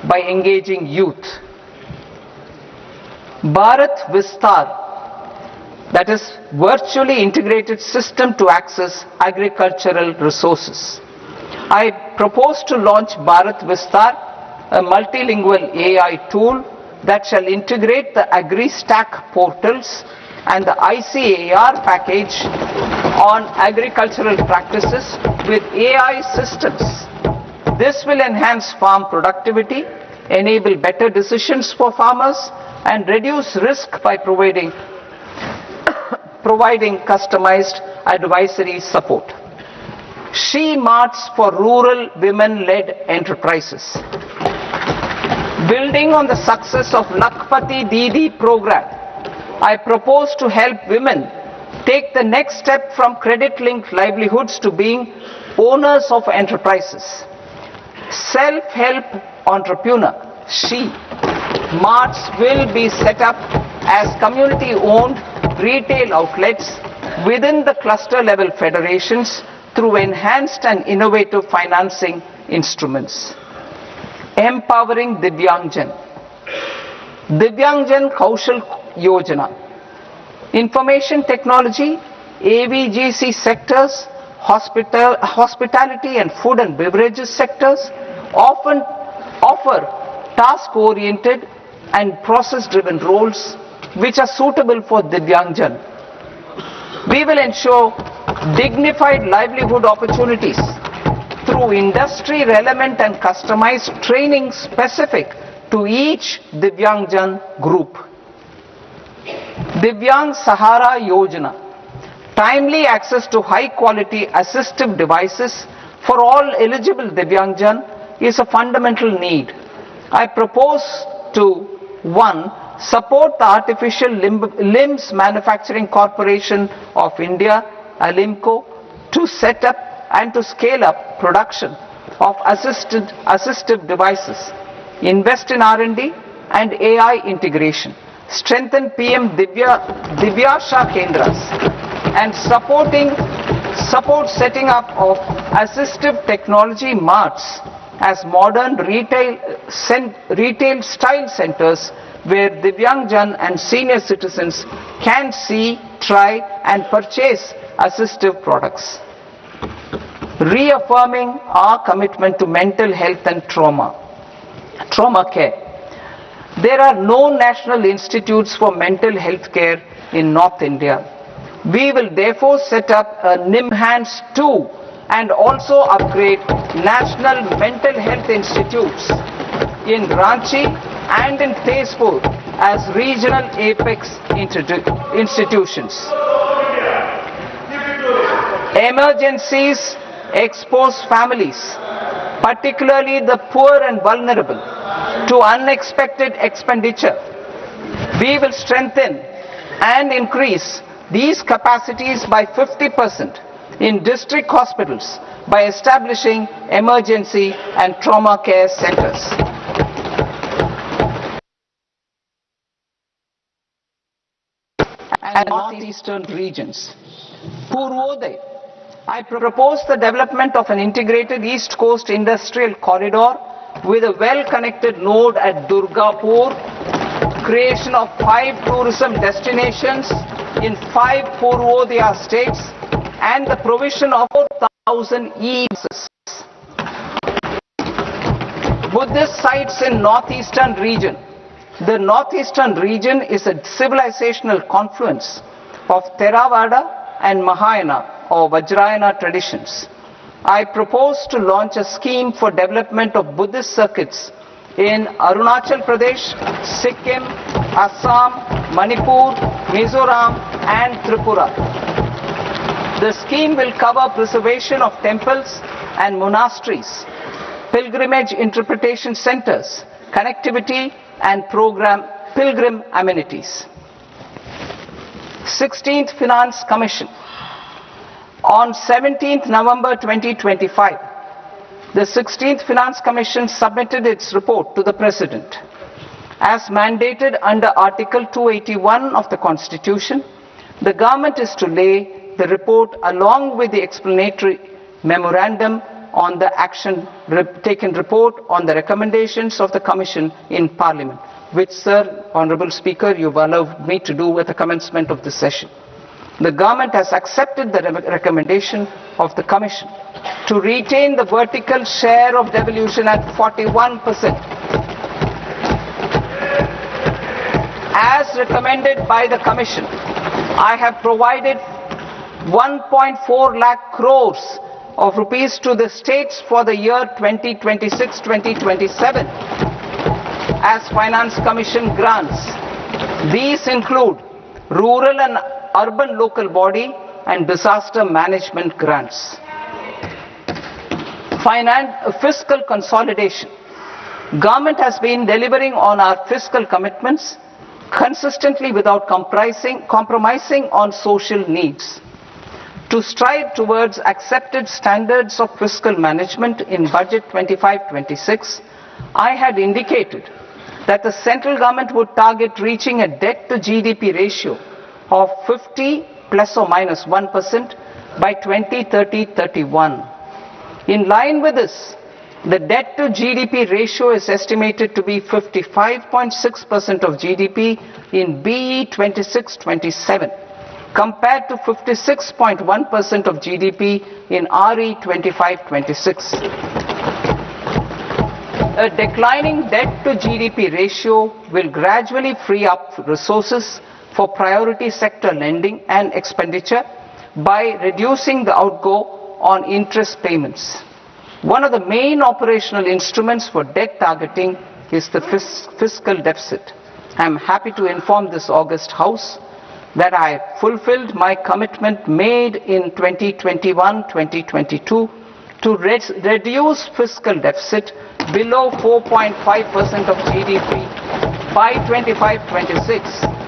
by engaging youth. Bharat Vistar, that is virtually integrated system to access agricultural resources. I propose to launch Bharat Vistar, a multilingual AI tool that shall integrate the AgriStack portals and the ICAR package on agricultural practices with AI systems. This will enhance farm productivity, enable better decisions for farmers, and reduce risk by providing customized advisory support. She Marts for rural women-led enterprises. Building on the success of Lakpati Didi program, I propose to help women take the next step from credit-linked livelihoods to being owners of enterprises. Self-help entrepreneur, She Marts will be set up as community-owned retail outlets within the cluster-level federations through enhanced and innovative financing instruments. Empowering Divyangjan. Divyangjan Kaushal Yojana. Information technology, AVGC sectors, hospitality and food and beverages sectors often offer task-oriented and process-driven roles which are suitable for Divyangjan. We will ensure dignified livelihood opportunities through industry-relevant and customized training specific to each Divyangjan group. Divyang Sahara Yojana. Timely access to high-quality assistive devices for all eligible Divyangjan is a fundamental need. I propose to 1. Support the Artificial Limbs Manufacturing Corporation of India, Alimco, to set up and to scale up production of assistive devices, invest in R&D and AI integration, strengthen PM Divyasha Kendras, and support setting up of assistive technology marts as modern retail style centers where Divyangjan and senior citizens can see, try and purchase assistive products. Reaffirming our commitment to mental health and trauma care. There are no national institutes for mental health care in North India. We will therefore set up a NIMHANS 2 and also upgrade national mental health institutes in Ranchi and in Tezpur as regional apex institutions. Emergencies expose families, particularly the poor and vulnerable, to unexpected expenditure. We will strengthen and increase these capacities by 50% in district hospitals by establishing emergency and trauma care centers. And northeastern regions. Purvodaya. I propose the development of an integrated East Coast industrial corridor with a well-connected node at Durgapur, creation of 5 tourism destinations in 5 Purvodaya states, and the provision of 4,000 e-buses. Buddhist sites in northeastern region. The northeastern region is a civilizational confluence of Theravada and Mahayana or Vajrayana traditions. I propose to launch a scheme for development of Buddhist circuits in Arunachal Pradesh, Sikkim, Assam, Manipur, Mizoram and Tripura. The scheme will cover preservation of temples and monasteries, pilgrimage interpretation centers, connectivity and pilgrim amenities. 16th Finance Commission. On 17th November 2025, the 16th Finance Commission submitted its report to the President. As mandated under Article 281 of the Constitution, the government is to lay the report along with the explanatory memorandum on the action taken report on the recommendations of the Commission in Parliament, which, Sir, Honourable Speaker, you've allowed me to do at the commencement of this session. The government has accepted the recommendation of the Commission to retain the vertical share of devolution at 41%. As recommended by the Commission, I have provided 1.4 lakh crores of rupees to the states for the year 2026-2027 as Finance Commission grants. These include rural and urban local body and disaster management grants. Fiscal consolidation. Government has been delivering on our fiscal commitments consistently without compromising on social needs. To strive towards accepted standards of fiscal management in Budget 25-26, I had indicated that the central government would target reaching a debt to GDP ratio of 50 plus or minus 1% by 2030-31. In line with this, the debt to GDP ratio is estimated to be 55.6% of GDP in BE 26-27, compared to 56.1% of GDP in RE 25-26. A declining debt to GDP ratio will gradually free up resources for priority sector lending and expenditure by reducing the outgo on interest payments. One of the main operational instruments for debt targeting is the fiscal deficit. I am happy to inform this august House that I fulfilled my commitment made in 2021-2022 to reduce fiscal deficit below 4.5% of GDP by 25-26.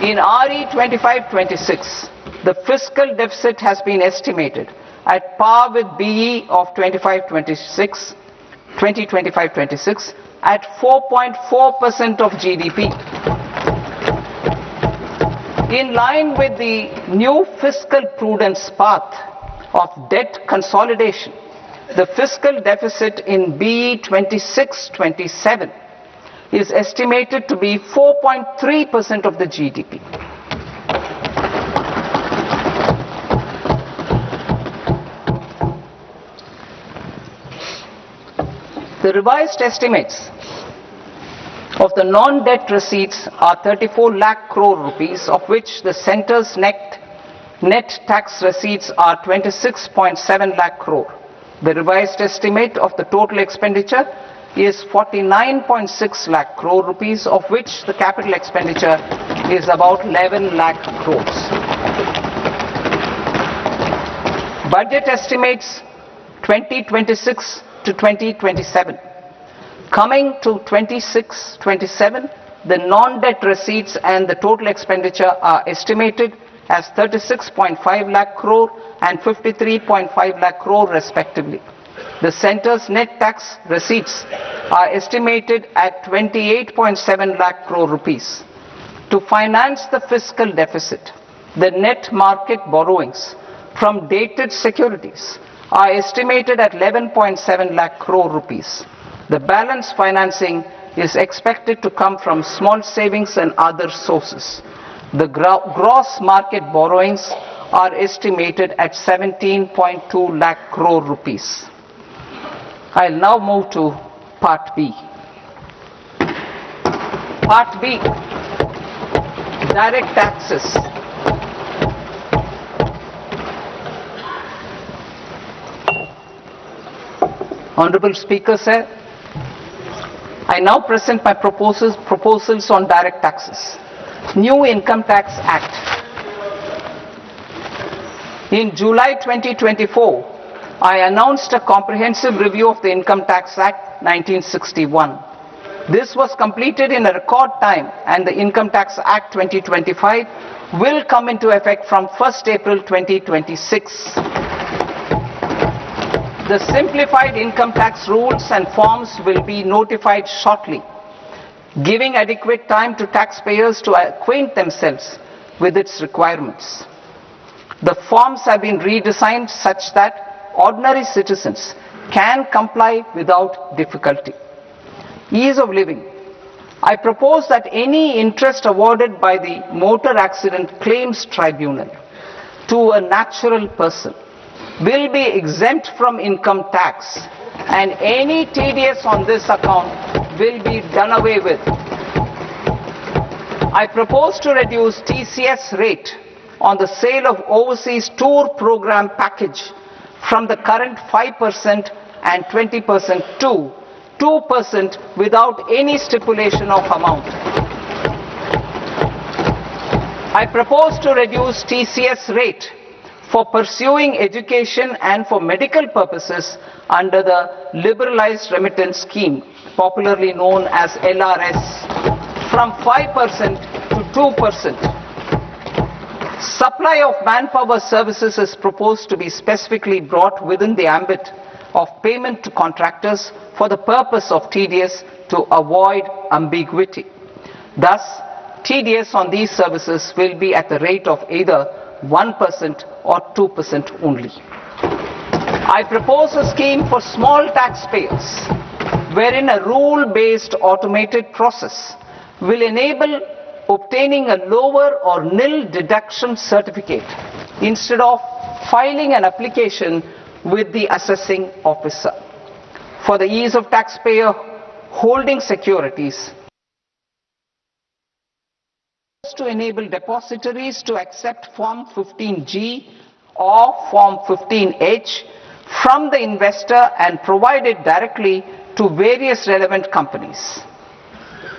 In RE 25-26, the fiscal deficit has been estimated at par with BE of 2025-26 at 4.4% of GDP. In line with the new fiscal prudence path of debt consolidation, the fiscal deficit in BE 26-27 is estimated to be 4.3% of the GDP. The revised estimates of the non-debt receipts are 34 lakh crore rupees, of which the centre's net tax receipts are 26.7 lakh crore. The revised estimate of the total expenditure is 49.6 lakh crore rupees, of which the capital expenditure is about 11 lakh crores. Budget estimates 2026 to 2027. Coming to 26-27, the non-debt receipts and the total expenditure are estimated as 36.5 lakh crore and 53.5 lakh crore respectively. The centre's net tax receipts are estimated at 28.7 lakh crore rupees. To finance the fiscal deficit, the net market borrowings from dated securities are estimated at 11.7 lakh crore rupees. The balance financing is expected to come from small savings and other sources. The gross market borrowings are estimated at 17.2 lakh crore rupees. I'll now move to Part B. Part B, direct taxes. Honorable Speaker, sir, I now present my proposals on direct taxes. New Income Tax Act. In July 2024, I announced a comprehensive review of the Income Tax Act 1961. This was completed in a record time, and the Income Tax Act 2025 will come into effect from 1st April 2026. The simplified income tax rules and forms will be notified shortly, giving adequate time to taxpayers to acquaint themselves with its requirements. The forms have been redesigned such that ordinary citizens can comply without difficulty. Ease of living. I propose that any interest awarded by the Motor Accident Claims Tribunal to a natural person will be exempt from income tax, and any TDS on this account will be done away with. I propose to reduce TCS rate on the sale of overseas tour program package from the current 5% and 20% to 2% without any stipulation of amount. I propose to reduce TCS rate for pursuing education and for medical purposes under the Liberalized Remittance Scheme, popularly known as LRS, from 5% to 2%. Supply of manpower services is proposed to be specifically brought within the ambit of payment to contractors for the purpose of TDS to avoid ambiguity. Thus, TDS on these services will be at the rate of either 1% or 2% only. I propose a scheme for small taxpayers wherein a rule-based automated process will enable obtaining a lower or nil deduction certificate instead of filing an application with the assessing officer. For the ease of taxpayer holding securities, to enable depositories to accept Form 15G or Form 15H from the investor and provide it directly to various relevant companies.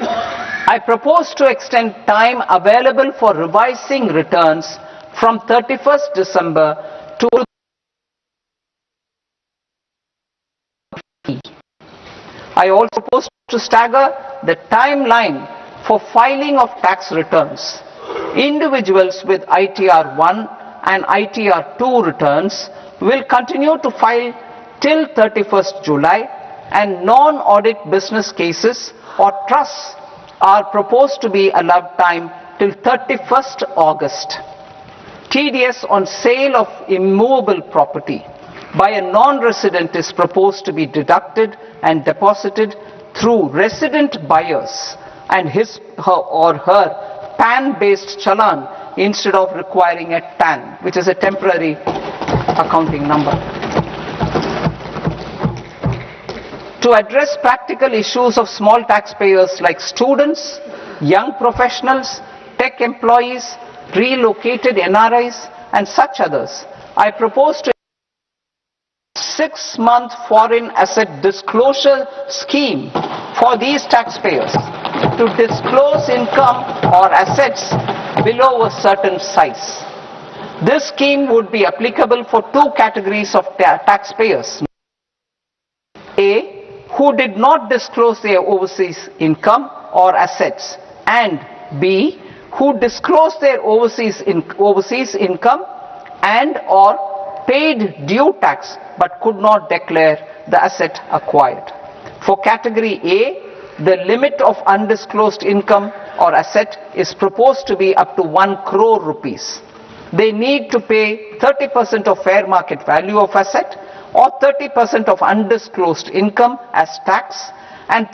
I propose to extend time available for revising returns from 31st December to I also propose to stagger the timeline for filing of tax returns. Individuals with ITR 1 and ITR 2 returns will continue to file till 31st July, and non-audit business cases or trusts are proposed to be allowed time till 31st August. TDS on sale of immovable property by a non-resident is proposed to be deducted and deposited through resident buyers and his or her PAN-based challan instead of requiring a TAN, which is a temporary accounting number. To address practical issues of small taxpayers like students, young professionals, tech employees, relocated NRIs, and such others, I propose to 6-month foreign asset disclosure scheme for these taxpayers to disclose income or assets below a certain size. This scheme would be applicable for two categories of taxpayers. A, who did not disclose their overseas income or assets, and B, who disclosed their overseas income and or paid due tax but could not declare the asset acquired. For category A, the limit of undisclosed income or asset is proposed to be up to 1 crore rupees. They need to pay 30% of fair market value of asset or 30% of undisclosed income as tax